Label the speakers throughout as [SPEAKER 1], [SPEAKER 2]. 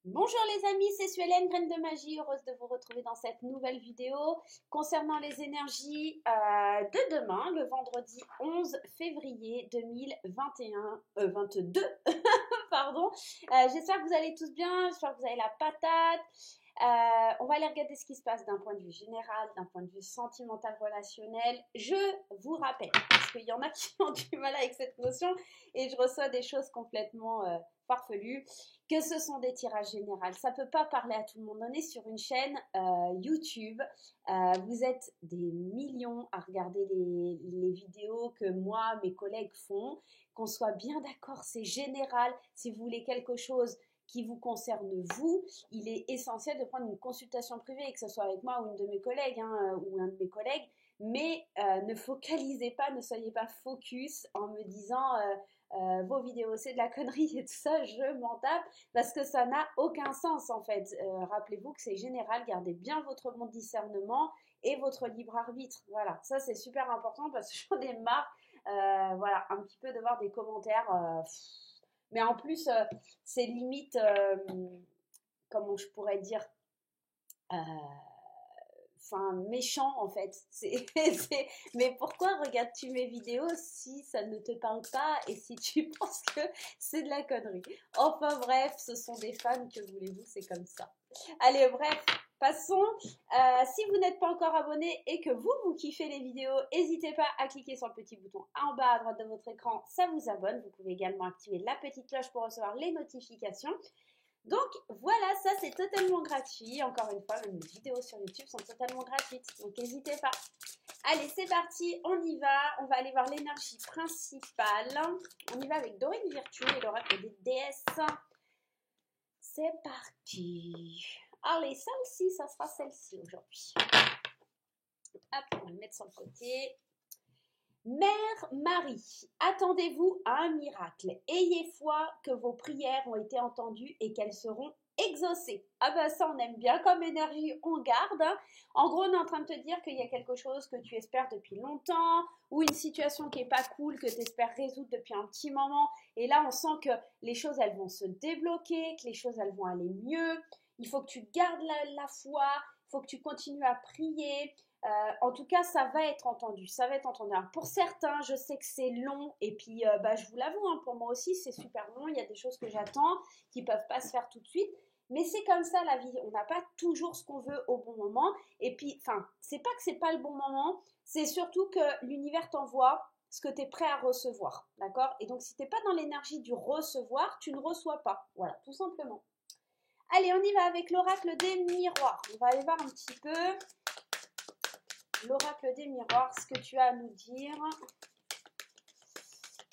[SPEAKER 1] Bonjour les amis, c'est Suélène, Graine de Magie, heureuse de vous retrouver dans cette nouvelle vidéo concernant les énergies de demain, le vendredi 11 février 2021, 22, pardon. J'espère que vous allez tous bien, j'espère que vous avez la patate. On va aller regarder ce qui se passe d'un point de vue général, d'un point de vue sentimental, relationnel. Je vous rappelle, parce qu'il y en a qui ont du mal avec cette notion et je reçois des choses complètement farfelues, que ce sont des tirages généraux. Ça ne peut pas parler à tout le monde. On est sur une chaîne YouTube. Vous êtes des millions à regarder les vidéos que moi, mes collègues font. Qu'on soit bien d'accord, c'est général. Si vous voulez quelque chose qui vous concerne vous, il est essentiel de prendre une consultation privée, que ce soit avec moi ou une de mes collègues, ou un de mes collègues. Mais ne focalisez pas, ne soyez pas focus en me disant vos vidéos c'est de la connerie et tout ça, je m'en tape parce que ça n'a aucun sens en fait. Rappelez-vous que c'est général, gardez bien votre bon discernement et votre libre arbitre. Voilà, ça c'est super important parce que j'en ai marre, voilà, un petit peu de voir des commentaires. Mais en plus, c'est limite, comment je pourrais dire, euh, enfin méchant en fait. Mais pourquoi regardes-tu mes vidéos si ça ne te parle pas et si tu penses que c'est de la connerie? Enfin bref, ce sont des fans, que voulez-vous, c'est comme ça. Allez, bref, passons. Si vous n'êtes pas encore abonné et que vous kiffez les vidéos, n'hésitez pas à cliquer sur le petit bouton en bas à droite de votre écran, ça vous abonne. Vous pouvez également activer la petite cloche pour recevoir les notifications. Donc voilà, ça c'est totalement gratuit. Encore une fois, même les vidéos sur YouTube sont totalement gratuites. Donc n'hésitez pas. Allez, c'est parti, on y va. On va aller voir l'énergie principale. On y va avec Dorine Virtue et l'oracle des déesses. C'est parti. Allez, ça aussi, ça sera celle-ci aujourd'hui. Hop, on va le mettre sur le côté. Mère Marie, attendez-vous à un miracle. Ayez foi que vos prières ont été entendues et qu'elles seront exaucées. Ah bah ça on aime bien comme énergie, on garde. Hein. En gros on est en train de te dire qu'il y a quelque chose que tu espères depuis longtemps ou une situation qui est pas cool que tu espères résoudre depuis un petit moment. Et là on sent que les choses elles vont se débloquer, que les choses elles vont aller mieux. Il faut que tu gardes la foi, il faut que tu continues à prier. En tout cas, ça va être entendu. Ça va être entendu. Alors, pour certains, je sais que c'est long. Et puis, je vous l'avoue, hein, pour moi aussi, c'est super long. Il y a des choses que j'attends qui ne peuvent pas se faire tout de suite. Mais c'est comme ça la vie. On n'a pas toujours ce qu'on veut au bon moment. Et puis, enfin, c'est pas que c'est pas le bon moment. C'est surtout que l'univers t'envoie ce que tu es prêt à recevoir. D'accord? Et donc, si tu n'es pas dans l'énergie du recevoir, tu ne reçois pas. Voilà, tout simplement. Allez, on y va avec l'oracle des miroirs. On va aller voir un petit peu l'oracle des miroirs, ce que tu as à nous dire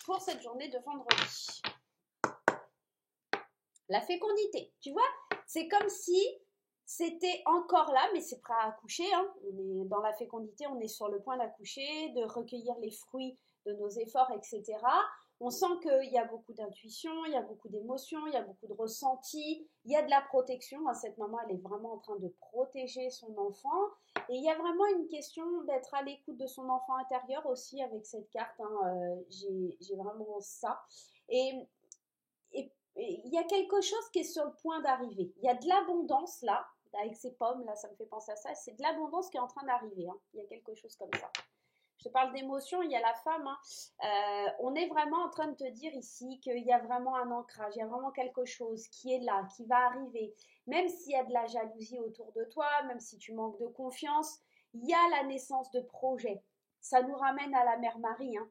[SPEAKER 1] pour cette journée de vendredi. La fécondité, tu vois, c'est comme si c'était encore là, mais c'est prêt à accoucher. Hein. On est dans la fécondité, on est sur le point d'accoucher, de recueillir les fruits de nos efforts, etc. On sent qu'il y a beaucoup d'intuition, il y a beaucoup d'émotions, il y a beaucoup de ressentis, il y a de la protection. Cette maman, elle est vraiment en train de protéger son enfant. Et il y a vraiment une question d'être à l'écoute de son enfant intérieur aussi avec cette carte. Hein. J'ai vraiment ça. Et il y a quelque chose qui est sur le point d'arriver. Il y a de l'abondance là, avec ces pommes là, ça me fait penser à ça. C'est de l'abondance qui est en train d'arriver. Hein. Il y a quelque chose comme ça. Je te parle d'émotion, il y a la femme. Hein. On est vraiment en train de te dire ici qu'il y a vraiment un ancrage, il y a vraiment quelque chose qui est là, qui va arriver. Même s'il y a de la jalousie autour de toi, même si tu manques de confiance, il y a la naissance de projets. Ça nous ramène à la mère Marie. Hein.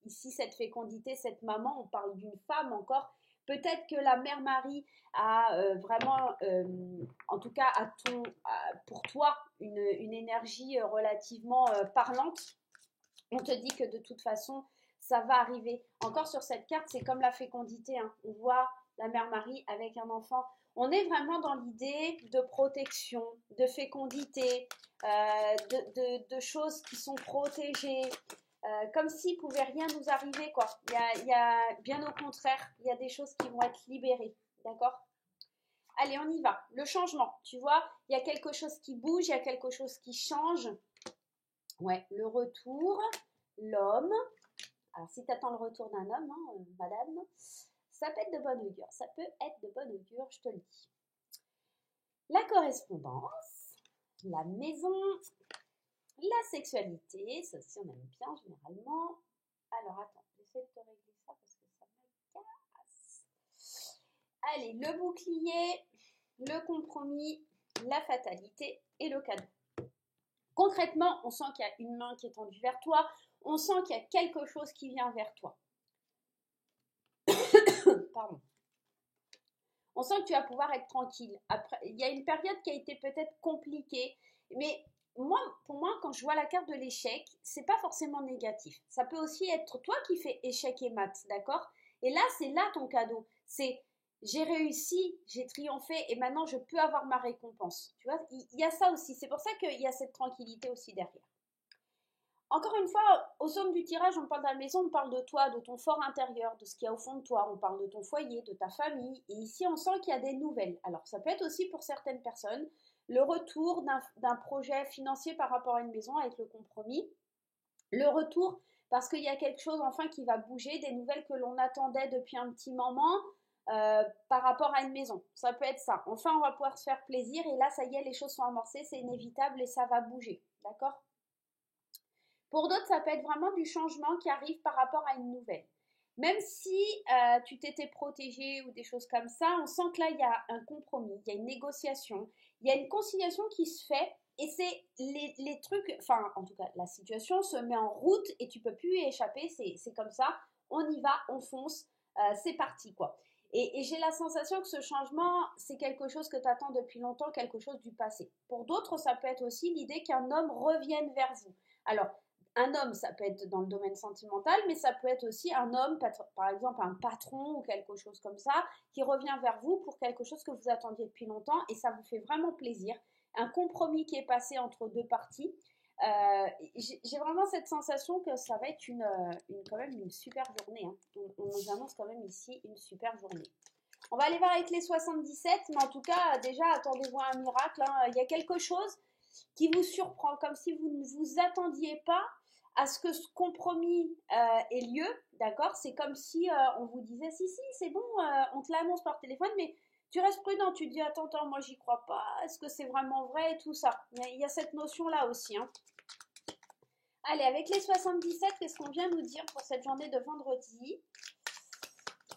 [SPEAKER 1] Ici, cette fécondité, cette maman, on parle d'une femme encore. Peut-être que la mère Marie a vraiment, en tout cas, pour toi, une énergie relativement parlante. On te dit que de toute façon, ça va arriver. Encore sur cette carte, c'est comme la fécondité. Hein. On voit la mère Marie avec un enfant. On est vraiment dans l'idée de protection, de fécondité, de choses qui sont protégées, comme s'il ne pouvait rien nous arriver, quoi. Il y a, bien au contraire, il y a des choses qui vont être libérées, d'accord? Allez, on y va. Le changement, tu vois, il y a quelque chose qui bouge, il y a quelque chose qui change. Ouais, le retour, l'homme. Alors, si tu attends le retour d'un homme, hein, madame, Ça peut être de bon augure, ça peut être de bon augure, je te le dis. La correspondance, la maison, la sexualité, ça aussi on aime bien généralement. Alors attends, j'essaie de te régler ça parce que ça m'agace. Allez, le bouclier, le compromis, la fatalité et le cadeau. Concrètement, on sent qu'il y a une main qui est tendue vers toi, on sent qu'il y a quelque chose qui vient vers toi. Pardon. On sent que tu vas pouvoir être tranquille. Après, il y a une période qui a été peut-être compliquée, mais pour moi, quand je vois la carte de l'échec, c'est pas forcément négatif. Ça peut aussi être toi qui fais échec et maths, d'accord? Et là, c'est là ton cadeau. C'est j'ai réussi, j'ai triomphé et maintenant je peux avoir ma récompense. Tu vois, il y a ça aussi. C'est pour ça qu'il y a cette tranquillité aussi derrière. Encore une fois, au somme du tirage, on parle de la maison, on parle de toi, de ton fort intérieur, de ce qu'il y a au fond de toi, on parle de ton foyer, de ta famille. Et ici, on sent qu'il y a des nouvelles. Alors, ça peut être aussi pour certaines personnes le retour d'un projet financier par rapport à une maison avec le compromis. Le retour parce qu'il y a quelque chose enfin qui va bouger, des nouvelles que l'on attendait depuis un petit moment par rapport à une maison. Ça peut être ça. Enfin, on va pouvoir se faire plaisir et là, ça y est, les choses sont amorcées, c'est inévitable et ça va bouger. D'accord ? Pour d'autres, ça peut être vraiment du changement qui arrive par rapport à une nouvelle. Même si tu t'étais protégé ou des choses comme ça, on sent que là, il y a un compromis, il y a une négociation, il y a une conciliation qui se fait et c'est les trucs, enfin, en tout cas, la situation se met en route et tu peux plus y échapper, c'est comme ça, on y va, on fonce, c'est parti, quoi. Et j'ai la sensation que ce changement, c'est quelque chose que tu attends depuis longtemps, quelque chose du passé. Pour d'autres, ça peut être aussi l'idée qu'un homme revienne vers vous. Alors, un homme, ça peut être dans le domaine sentimental, mais ça peut être aussi un homme, par exemple un patron ou quelque chose comme ça, qui revient vers vous pour quelque chose que vous attendiez depuis longtemps et ça vous fait vraiment plaisir. Un compromis qui est passé entre deux parties. J'ai vraiment cette sensation que ça va être quand même une super journée. Hein. On nous annonce quand même ici une super journée. On va aller voir avec les 77, mais en tout cas, déjà, attendez-vous à un miracle. Hein. Il y a quelque chose qui vous surprend, comme si vous ne vous attendiez pas à ce que ce compromis ait lieu, d'accord? C'est comme si on vous disait, si, c'est bon, on te l'annonce par téléphone, mais tu restes prudent, tu te dis, attends, moi j'y crois pas, est-ce que c'est vraiment vrai et tout ça. Il y a cette notion-là aussi. Hein. Allez, avec les 77, qu'est-ce qu'on vient nous dire pour cette journée de vendredi?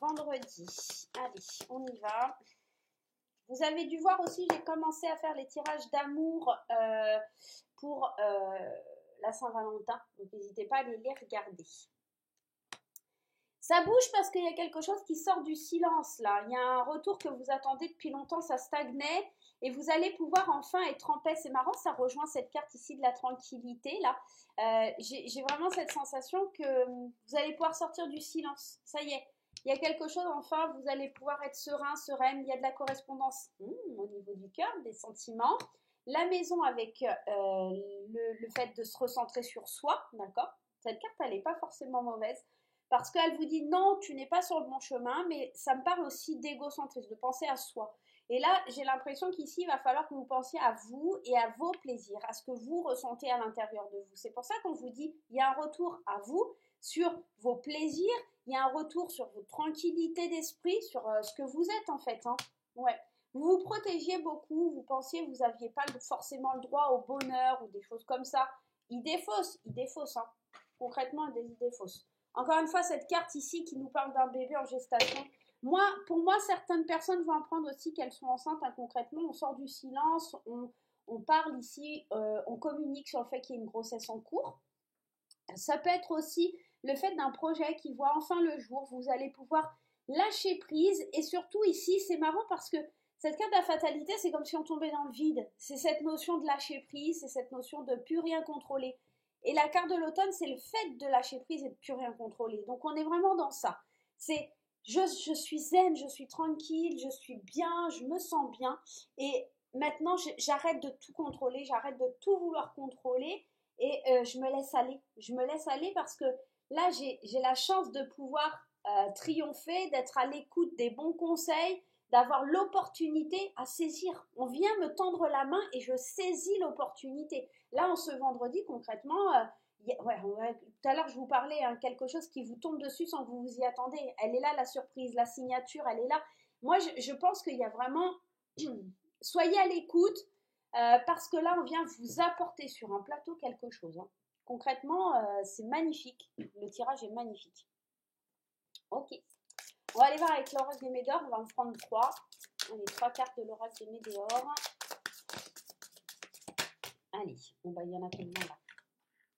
[SPEAKER 1] Vendredi, allez, on y va. Vous avez dû voir aussi, j'ai commencé à faire les tirages d'amour pour la Saint-Valentin. Donc, n'hésitez pas à aller les regarder. Ça bouge parce qu'il y a quelque chose qui sort du silence, là. Il y a un retour que vous attendez depuis longtemps, ça stagnait. Et vous allez pouvoir enfin être en paix. C'est marrant, ça rejoint cette carte ici de la tranquillité, là. J'ai vraiment cette sensation que vous allez pouvoir sortir du silence. Ça y est. Il y a quelque chose, enfin, vous allez pouvoir être serein, sereine. Il y a de la correspondance au niveau du cœur, des sentiments. La maison avec le fait de se recentrer sur soi, d'accord? Cette carte, elle n'est pas forcément mauvaise parce qu'elle vous dit non, tu n'es pas sur le bon chemin, mais ça me parle aussi d'égocentrisme, de penser à soi. Et là, j'ai l'impression qu'ici, il va falloir que vous pensiez à vous et à vos plaisirs, à ce que vous ressentez à l'intérieur de vous. C'est pour ça qu'on vous dit, il y a un retour à vous sur vos plaisirs, il y a un retour sur votre tranquillité d'esprit, sur ce que vous êtes en fait. Hein. Ouais. Vous vous protégiez beaucoup, vous pensiez que vous n'aviez pas forcément le droit au bonheur ou des choses comme ça. Idée fausse. Hein. Concrètement, des idées fausses. Encore une fois, cette carte ici qui nous parle d'un bébé en gestation. Pour moi, certaines personnes vont apprendre aussi qu'elles sont enceintes. Hein, concrètement, on sort du silence, on parle ici, on communique sur le fait qu'il y a une grossesse en cours. Ça peut être aussi le fait d'un projet qui voit enfin le jour. Vous allez pouvoir lâcher prise. Et surtout ici, c'est marrant parce que cette carte de la fatalité, c'est comme si on tombait dans le vide. C'est cette notion de lâcher prise, c'est cette notion de plus rien contrôler. Et la carte de l'automne, c'est le fait de lâcher prise et de plus rien contrôler. Donc on est vraiment dans ça. C'est je suis zen, je suis tranquille, je suis bien, je me sens bien. Et maintenant, j'arrête de tout contrôler, j'arrête de tout vouloir contrôler et je me laisse aller. Je me laisse aller parce que là, j'ai la chance de pouvoir triompher, d'être à l'écoute des bons conseils, d'avoir l'opportunité à saisir. On vient me tendre la main et je saisis l'opportunité. Là, en ce vendredi, concrètement, Tout à l'heure, je vous parlais, hein, quelque chose qui vous tombe dessus sans que vous vous y attendez. Elle est là, la surprise, la signature, elle est là. Moi, je pense qu'il y a vraiment... Soyez à l'écoute, parce que là, on vient vous apporter sur un plateau quelque chose. Hein. Concrètement, c'est magnifique. Le tirage est magnifique. Ok. On va aller voir avec l'oracle des Médors. On va en prendre 3. Allez, 3 cartes de l'oracle des Médors. Allez, bon bah il y en a combien là?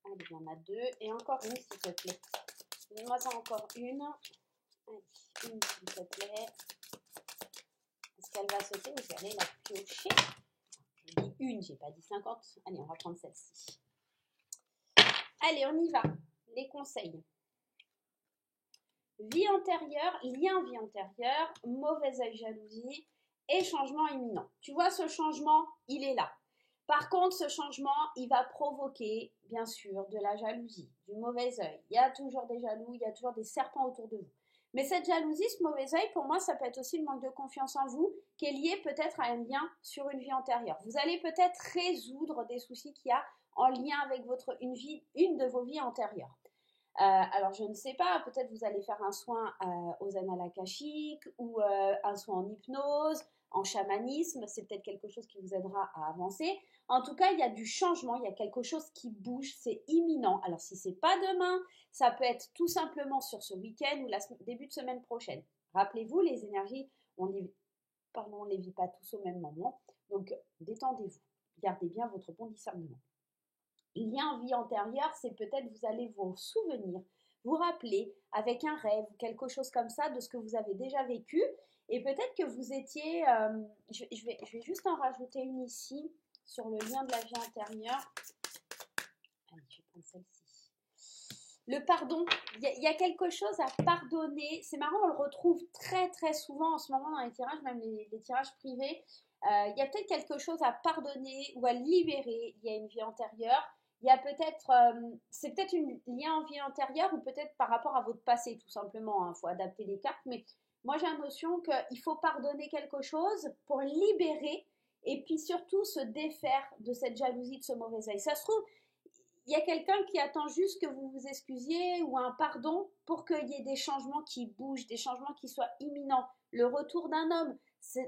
[SPEAKER 1] Allez, il y en a 2. Et encore une, s'il te plaît. Donne-moi encore une. Allez, une, s'il te plaît. Est-ce qu'elle va sauter ou vous allez la piocher? Je dis une, j'ai pas dit 50. Allez, on va prendre celle-ci. Allez, on y va. Les conseils. Vie antérieure, lien vie antérieure, mauvais œil, jalousie et changement imminent. Tu vois, ce changement, il est là. Par contre, ce changement, il va provoquer, bien sûr, de la jalousie, du mauvais œil. Il y a toujours des jaloux, il y a toujours des serpents autour de vous. Mais cette jalousie, ce mauvais œil, pour moi, ça peut être aussi le manque de confiance en vous, qui est lié peut-être à un lien sur une vie antérieure. Vous allez peut-être résoudre des soucis qu'il y a en lien avec une de vos vies antérieures. Alors, je ne sais pas, peut-être vous allez faire un soin aux annales akashiques ou un soin en hypnose, en chamanisme, c'est peut-être quelque chose qui vous aidera à avancer. En tout cas, il y a du changement, il y a quelque chose qui bouge, c'est imminent. Alors, si ce n'est pas demain, ça peut être tout simplement sur ce week-end ou début de semaine prochaine. Rappelez-vous, les énergies, on les vit pas tous au même moment. Donc, détendez-vous, gardez bien votre bon discernement. Lien en vie antérieure, c'est peut-être vous allez vous souvenir, vous rappeler avec un rêve ou quelque chose comme ça de ce que vous avez déjà vécu. Et peut-être que vous étiez... je vais juste en rajouter une ici sur le lien de la vie antérieure. Allez, je vais prendre celle-ci. Le pardon, il y a quelque chose à pardonner. C'est marrant, on le retrouve très très souvent en ce moment dans les tirages, même les tirages privés. Il y a peut-être quelque chose à pardonner ou à libérer. Il y a une vie antérieure. Il y a peut-être, c'est peut-être un lien en vie antérieure ou peut-être par rapport à votre passé tout simplement. Il faut adapter les cartes, mais moi j'ai la notion qu'il faut pardonner quelque chose pour libérer et puis surtout se défaire de cette jalousie, de ce mauvais œil. Ça se trouve, il y a quelqu'un qui attend juste que vous vous excusiez ou un pardon pour qu'il y ait des changements qui bougent, des changements qui soient imminents. Le retour d'un homme,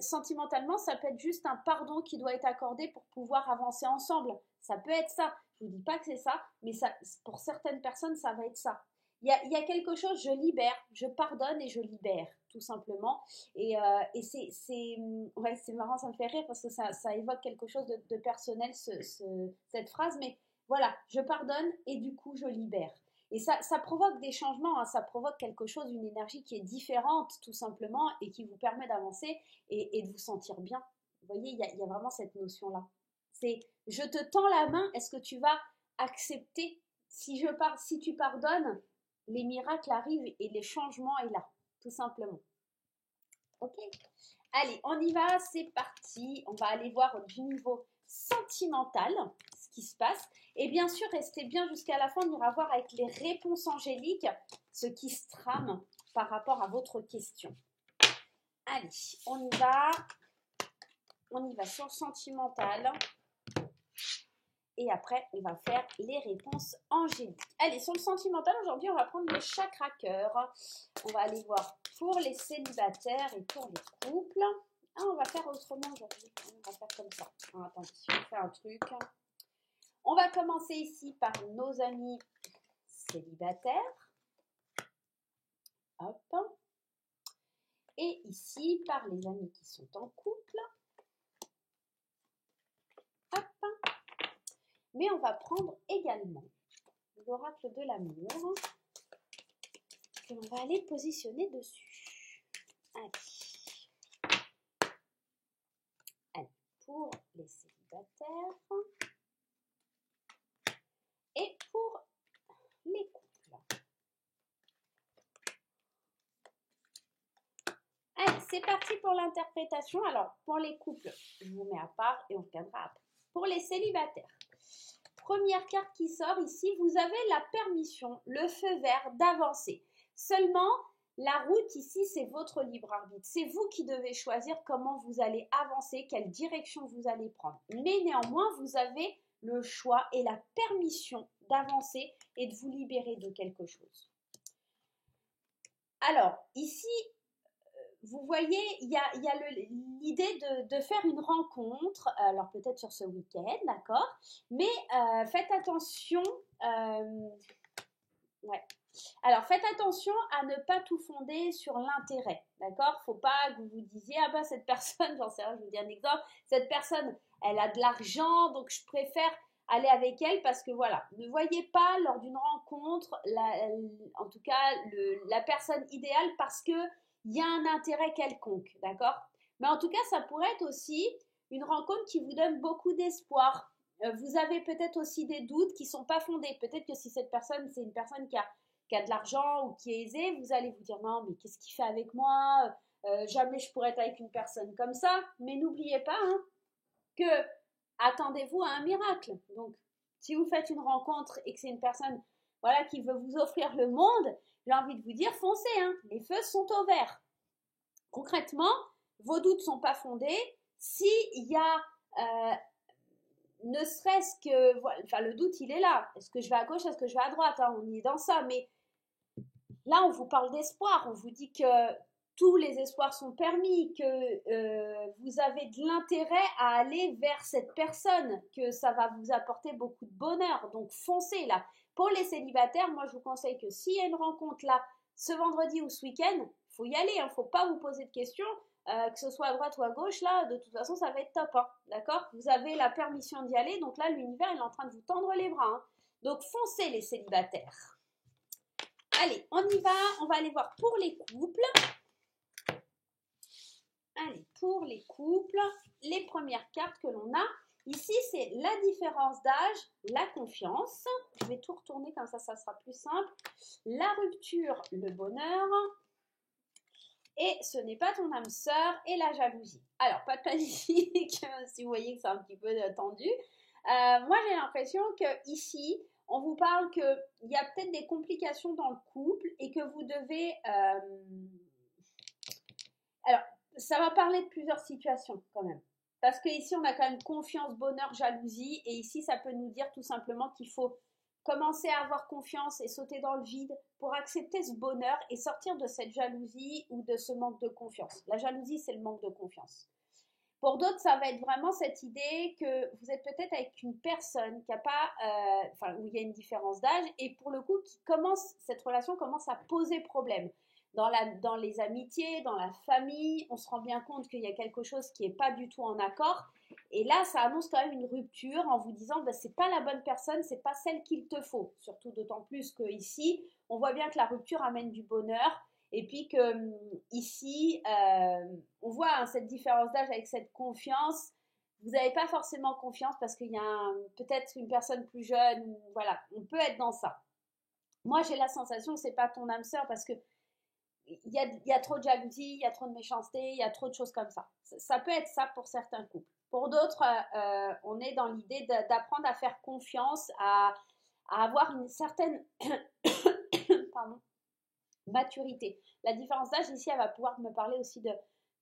[SPEAKER 1] sentimentalement, ça peut être juste un pardon qui doit être accordé pour pouvoir avancer ensemble. Ça peut être ça. Je ne vous dis pas que c'est ça, mais ça, pour certaines personnes, ça va être ça. Il y a quelque chose, je libère, je pardonne et je libère, tout simplement. Et c'est marrant, ça me fait rire parce que ça évoque quelque chose de personnel, cette phrase, mais voilà, je pardonne et du coup, je libère. Et ça provoque des changements, hein, ça provoque quelque chose, une énergie qui est différente, tout simplement, et qui vous permet d'avancer et de vous sentir bien. Vous voyez, il y a vraiment cette notion-là. C'est, je te tends la main, est-ce que tu vas accepter? Si tu pardonnes, les miracles arrivent et les changements est là, tout simplement. Ok? Allez, on y va, c'est parti. On va aller voir du niveau sentimental ce qui se passe. Et bien sûr, restez bien jusqu'à la fin, on ira voir avec les réponses angéliques ce qui se trame par rapport à votre question. Allez, on y va. On y va sur le sentimental. Et après, on va faire les réponses angéliques. Allez, sur le sentimental, aujourd'hui, on va prendre le chakra cœur. On va aller voir pour les célibataires et pour les couples. Ah, on va faire autrement aujourd'hui. On va faire comme ça. Ah, attendez, on fait un truc. On va commencer ici par nos amis célibataires. Hop. Et ici, par les amis qui sont en couple. Hop. Mais on va prendre également l'oracle de l'amour que l'on va aller positionner dessus. Allez, pour les célibataires et pour les couples. Allez, c'est parti pour l'interprétation. Alors, pour les couples, je vous mets à part et on regardera après. Pour les célibataires, première carte qui sort ici, vous avez la permission, le feu vert d'avancer. Seulement, la route ici, c'est votre libre arbitre. C'est vous qui devez choisir comment vous allez avancer, quelle direction vous allez prendre. Mais néanmoins, vous avez le choix et la permission d'avancer et de vous libérer de quelque chose. Alors, ici, vous voyez, il y a l'idée de faire une rencontre, alors peut-être sur ce week-end, d'accord? Mais faites attention, ouais. Alors, faites attention à ne pas tout fonder sur l'intérêt, d'accord? Faut pas que vous vous disiez, ah bah cette personne, j'en sais rien, je vous dis un exemple, cette personne, elle a de l'argent, donc je préfère aller avec elle parce que voilà, ne voyez pas lors d'une rencontre, en tout cas, la personne idéale parce que il y a un intérêt quelconque, d'accord? Mais en tout cas, ça pourrait être aussi une rencontre qui vous donne beaucoup d'espoir. Vous avez peut-être aussi des doutes qui ne sont pas fondés. Peut-être que si cette personne, c'est une personne qui a de l'argent ou qui est aisée, vous allez vous dire non, mais qu'est-ce qu'il fait avec moi? Jamais je pourrais être avec une personne comme ça. Mais n'oubliez pas hein, que attendez-vous à un miracle. Donc, si vous faites une rencontre et que c'est une personne voilà, qui veut vous offrir le monde, j'ai envie de vous dire foncez, hein, les feux sont au vert. Concrètement, vos doutes ne sont pas fondés. S'il y a ne serait-ce que, enfin le doute il est là. Est-ce que je vais à gauche, est-ce que je vais à droite hein, on est dans ça, mais là on vous parle d'espoir, on vous dit que tous les espoirs sont permis, que vous avez de l'intérêt à aller vers cette personne, que ça va vous apporter beaucoup de bonheur, donc foncez là. Pour les célibataires, moi je vous conseille que s'il y a une rencontre là, ce vendredi ou ce week-end, il faut y aller, il ne faut pas vous poser de questions, que ce soit à droite ou à gauche, là, de toute façon, ça va être top, hein, d'accord? Vous avez la permission d'y aller, donc là, l'univers, il est en train de vous tendre les bras, hein. Donc, foncez les célibataires. Allez, on y va, on va aller voir pour les couples. Allez, pour les couples, les premières cartes que l'on a, ici, c'est la différence d'âge, la confiance. Je vais tout retourner, comme ça sera plus simple. La rupture, le bonheur. Et ce n'est pas ton âme sœur et la jalousie. Alors, pas de panique, si vous voyez que c'est un petit peu tendu. Moi, j'ai l'impression que ici, on vous parle qu'il y a peut-être des complications dans le couple et que vous devez... Alors, ça va parler de plusieurs situations quand même. Parce qu'ici, on a quand même confiance, bonheur, jalousie. Et ici, ça peut nous dire tout simplement qu'il faut commencer à avoir confiance et sauter dans le vide pour accepter ce bonheur et sortir de cette jalousie ou de ce manque de confiance. La jalousie, c'est le manque de confiance. Pour d'autres, ça va être vraiment cette idée que vous êtes peut-être avec une personne qui a pas, où il y a une différence d'âge et pour le coup, cette relation commence à poser problème. Dans les amitiés, dans la famille, on se rend bien compte qu'il y a quelque chose qui n'est pas du tout en accord. Et là, ça annonce quand même une rupture en vous disant bah, c'est pas la bonne personne, c'est pas celle qu'il te faut. Surtout d'autant plus qu'ici, on voit bien que la rupture amène du bonheur. Et puis que ici, on voit hein, cette différence d'âge avec cette confiance. Vous n'avez pas forcément confiance parce qu'il y a peut-être une personne plus jeune. Voilà, on peut être dans ça. Moi, j'ai la sensation que c'est pas ton âme sœur parce que il y a trop de jalousie, il y a trop de méchanceté, il y a trop de choses comme ça. Ça peut être ça pour certains couples. Pour d'autres, on est dans l'idée d'apprendre à faire confiance, à avoir une certaine pardon, maturité. La différence d'âge ici, elle va pouvoir me parler aussi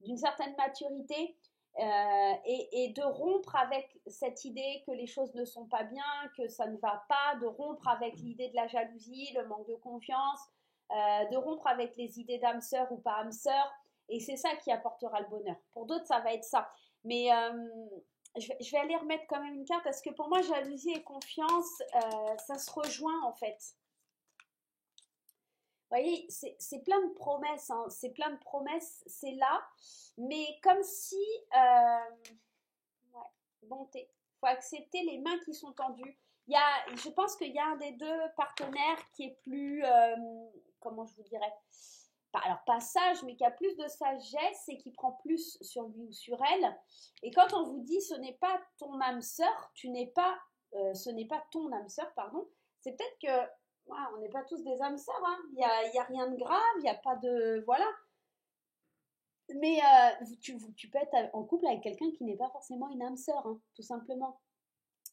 [SPEAKER 1] d'une certaine maturité et de rompre avec cette idée que les choses ne sont pas bien, que ça ne va pas, de rompre avec l'idée de la jalousie, le manque de confiance, de rompre avec les idées d'âme sœur ou pas âme sœur. Et c'est ça qui apportera le bonheur. Pour d'autres, ça va être ça. Mais je vais aller remettre quand même une carte parce que pour moi, jalousie et confiance, ça se rejoint en fait. Vous voyez, c'est plein de promesses, hein. C'est plein de promesses, c'est là, mais comme si, ouais, bonté, il faut accepter les mains qui sont tendues. Je pense qu'il y a un des deux partenaires qui est plus, comment je vous dirais, alors pas sage, mais qui a plus de sagesse et qui prend plus sur lui ou sur elle. Et quand on vous dit ce n'est pas ton âme sœur, ce n'est pas ton âme sœur, pardon, c'est peut-être que ouais, on n'est pas tous des âmes sœurs, hein. Il y a rien de grave, il n'y a pas de... Voilà. Mais tu peux être en couple avec quelqu'un qui n'est pas forcément une âme sœur, hein, tout simplement.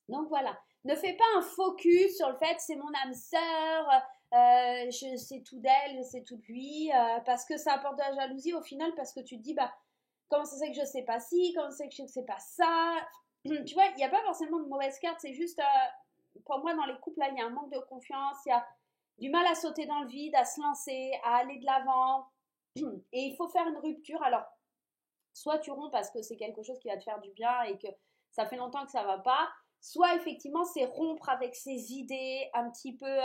[SPEAKER 1] Donc voilà. Ne fais pas un focus sur le fait c'est mon âme sœur, je sais tout d'elle, je sais tout de lui, parce que ça apporte de la jalousie au final, parce que tu te dis, bah, comment ça se fait que je sais pas ci, comment ça se fait que je sais pas ça. Tu vois, il n'y a pas forcément de mauvaise carte, c'est juste... pour moi, dans les couples, là, il y a un manque de confiance, il y a du mal à sauter dans le vide, à se lancer, à aller de l'avant. Et il faut faire une rupture. Alors, soit tu romps parce que c'est quelque chose qui va te faire du bien et que ça fait longtemps que ça va pas, soit effectivement c'est rompre avec ces idées un petit peu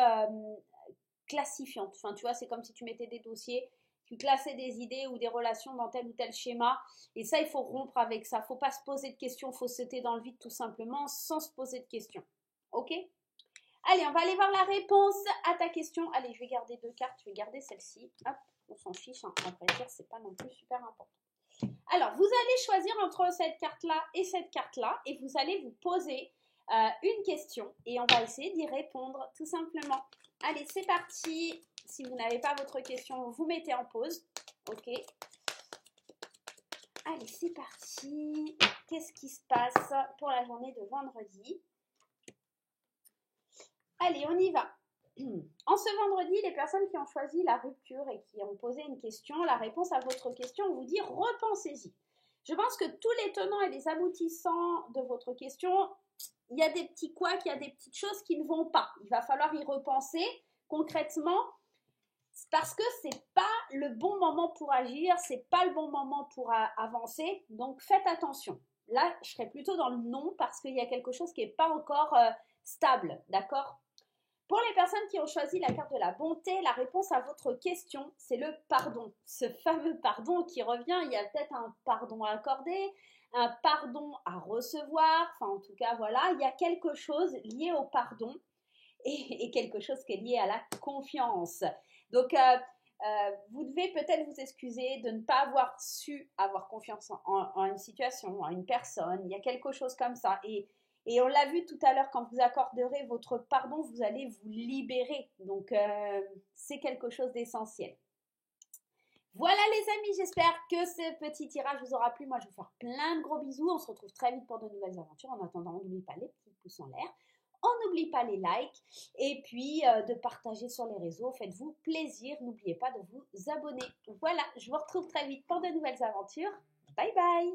[SPEAKER 1] classifiantes. Enfin, tu vois, c'est comme si tu mettais des dossiers, tu classais des idées ou des relations dans tel ou tel schéma. Et ça, il faut rompre avec ça. Faut pas se poser de questions, faut sauter dans le vide tout simplement sans se poser de questions. Ok? Allez, on va aller voir la réponse à ta question. Allez, je vais garder 2 cartes. Je vais garder celle-ci. Hop, on s'en fiche. Hein. À vrai dire, c'est pas non plus super important. Alors, vous allez choisir entre cette carte-là et cette carte-là et vous allez vous poser une question et on va essayer d'y répondre tout simplement. Allez, c'est parti. Si vous n'avez pas votre question, vous mettez en pause. Ok. Allez, c'est parti. Qu'est-ce qui se passe pour la journée de vendredi? Allez, on y va. En ce vendredi, les personnes qui ont choisi la rupture et qui ont posé une question, la réponse à votre question vous dit repensez-y. Je pense que tous les tenants et les aboutissants de votre question, il y a des petits couacs, il y a des petites choses qui ne vont pas. Il va falloir y repenser concrètement parce que c'est pas le bon moment pour agir, c'est pas le bon moment pour avancer. Donc faites attention. Là, je serais plutôt dans le non parce qu'il y a quelque chose qui n'est pas encore stable, d'accord? Pour les personnes qui ont choisi la carte de la bonté, la réponse à votre question, c'est le pardon. Ce fameux pardon qui revient, il y a peut-être un pardon à accorder, un pardon à recevoir, enfin en tout cas voilà, il y a quelque chose lié au pardon et quelque chose qui est lié à la confiance. Donc vous devez peut-être vous excuser de ne pas avoir su avoir confiance en une situation, en une personne, il y a quelque chose comme ça et on l'a vu tout à l'heure, quand vous accorderez votre pardon, vous allez vous libérer. Donc, c'est quelque chose d'essentiel. Voilà les amis, j'espère que ce petit tirage vous aura plu. Moi, je vous faire plein de gros bisous. On se retrouve très vite pour de nouvelles aventures. En attendant, on n'oublie pas les petits pouces en l'air. On n'oublie pas les likes. Et puis, de partager sur les réseaux. Faites-vous plaisir. N'oubliez pas de vous abonner. Voilà, je vous retrouve très vite pour de nouvelles aventures. Bye bye!